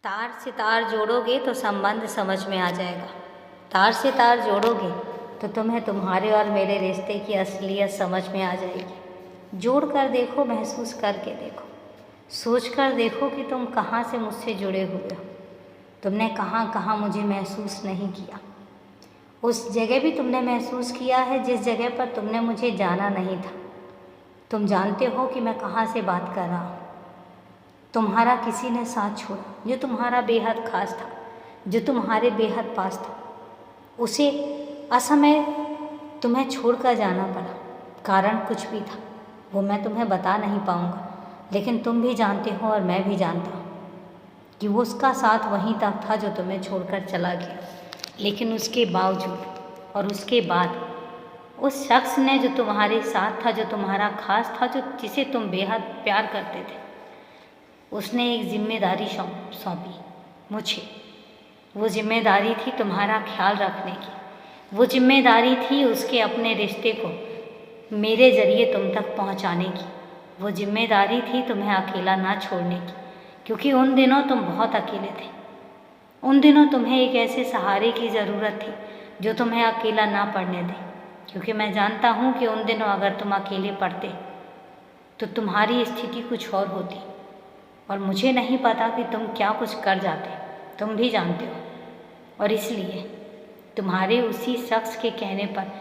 तार से तार जोड़ोगे तो संबंध समझ में आ जाएगा। तार से तार जोड़ोगे तो तुम्हें तुम्हारे और मेरे रिश्ते की असलियत समझ में आ जाएगी। जोड़ कर देखो, महसूस करके देखो, सोच कर देखो कि तुम कहाँ से मुझसे जुड़े हुए हो। तुमने कहाँ कहाँ मुझे महसूस नहीं किया। उस जगह भी तुमने महसूस किया है जिस जगह पर तुमने मुझे जाना नहीं था। तुम जानते हो कि मैं कहाँ से बात कर रहा हूँ। तुम्हारा किसी ने साथ छोड़ा जो तुम्हारा बेहद खास था, जो तुम्हारे बेहद पास था। उसे असमय तुम्हें छोड़कर जाना पड़ा। कारण कुछ भी था, वो मैं तुम्हें बता नहीं पाऊँगा, लेकिन तुम भी जानते हो और मैं भी जानता हूँ कि वो उसका साथ वहीं तक था जो तुम्हें छोड़कर चला गया। लेकिन उसके बावजूद और उसके बाद उस शख्स ने जो तुम्हारे साथ था, जो तुम्हारा खास था, जो जिसे तुम बेहद प्यार करते थे, उसने एक जिम्मेदारी सौंपी मुझे। वो जिम्मेदारी थी तुम्हारा ख्याल रखने की। वो जिम्मेदारी थी उसके अपने रिश्ते को मेरे ज़रिए तुम तक पहुंचाने की। वो जिम्मेदारी थी तुम्हें अकेला ना छोड़ने की, क्योंकि उन दिनों तुम बहुत अकेले थे। उन दिनों तुम्हें एक ऐसे सहारे की ज़रूरत थी जो तुम्हें अकेला ना पड़ने दे, क्योंकि मैं जानता हूँ कि उन दिनों अगर तुम अकेले पड़ते तो तुम्हारी स्थिति कुछ और होती, और मुझे नहीं पता कि तुम क्या कुछ कर जाते। तुम भी जानते हो, और इसलिए तुम्हारे उसी शख्स के कहने पर,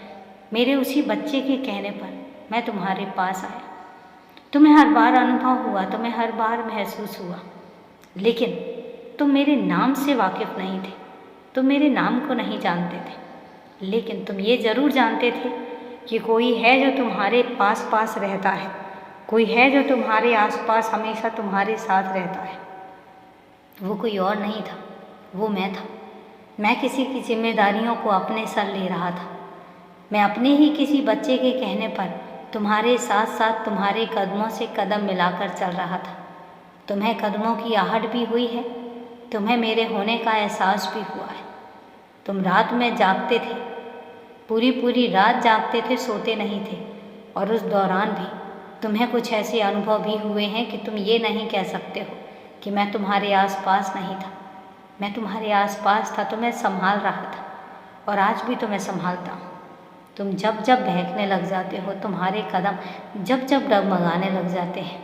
मेरे उसी बच्चे के कहने पर मैं तुम्हारे पास आया। तुम्हें हर बार अनुभव हुआ, तुम्हें हर बार महसूस हुआ, लेकिन तुम मेरे नाम से वाकिफ़ नहीं थे। तुम मेरे नाम को नहीं जानते थे, लेकिन तुम ये ज़रूर जानते थे कि कोई है जो तुम्हारे पास पास रहता है, कोई है जो तुम्हारे आसपास हमेशा तुम्हारे साथ रहता है। वो कोई और नहीं था, वो मैं था। मैं किसी की जिम्मेदारियों को अपने सर ले रहा था। मैं अपने ही किसी बच्चे के कहने पर तुम्हारे साथ साथ तुम्हारे कदमों से कदम मिलाकर चल रहा था। तुम्हें कदमों की आहट भी हुई है, तुम्हें मेरे होने का एहसास भी हुआ है। तुम रात में जागते थे, पूरी पूरी रात जागते थे, सोते नहीं थे, और उस दौरान भी तुम्हें कुछ ऐसे अनुभव भी हुए हैं कि तुम ये नहीं कह सकते हो कि मैं तुम्हारे आसपास नहीं था। मैं तुम्हारे आसपास था, तुम्हें संभाल रहा था, और आज भी तुम्हें संभालता हूँ। तुम जब जब बहकने लग जाते हो, तुम्हारे कदम जब जब डगमगाने लग जाते हैं,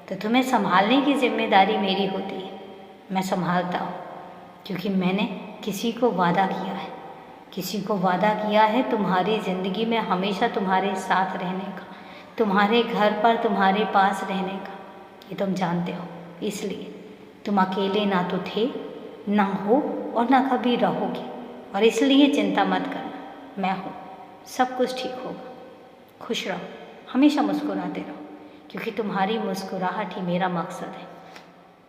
तो तुम्हें संभालने की जिम्मेदारी मेरी होती है। मैं संभालता हूँ, क्योंकि मैंने किसी को वादा किया है, किसी को वादा किया है तुम्हारी ज़िंदगी में हमेशा तुम्हारे साथ रहने का, तुम्हारे घर पर तुम्हारे पास रहने का। ये तुम जानते हो, इसलिए तुम अकेले ना तो थे, ना हो, और ना कभी रहोगे। और इसलिए चिंता मत करना, मैं हूँ, सब कुछ ठीक होगा। खुश रहो, हमेशा मुस्कुराते रहो, क्योंकि तुम्हारी मुस्कुराहट ही मेरा मकसद है।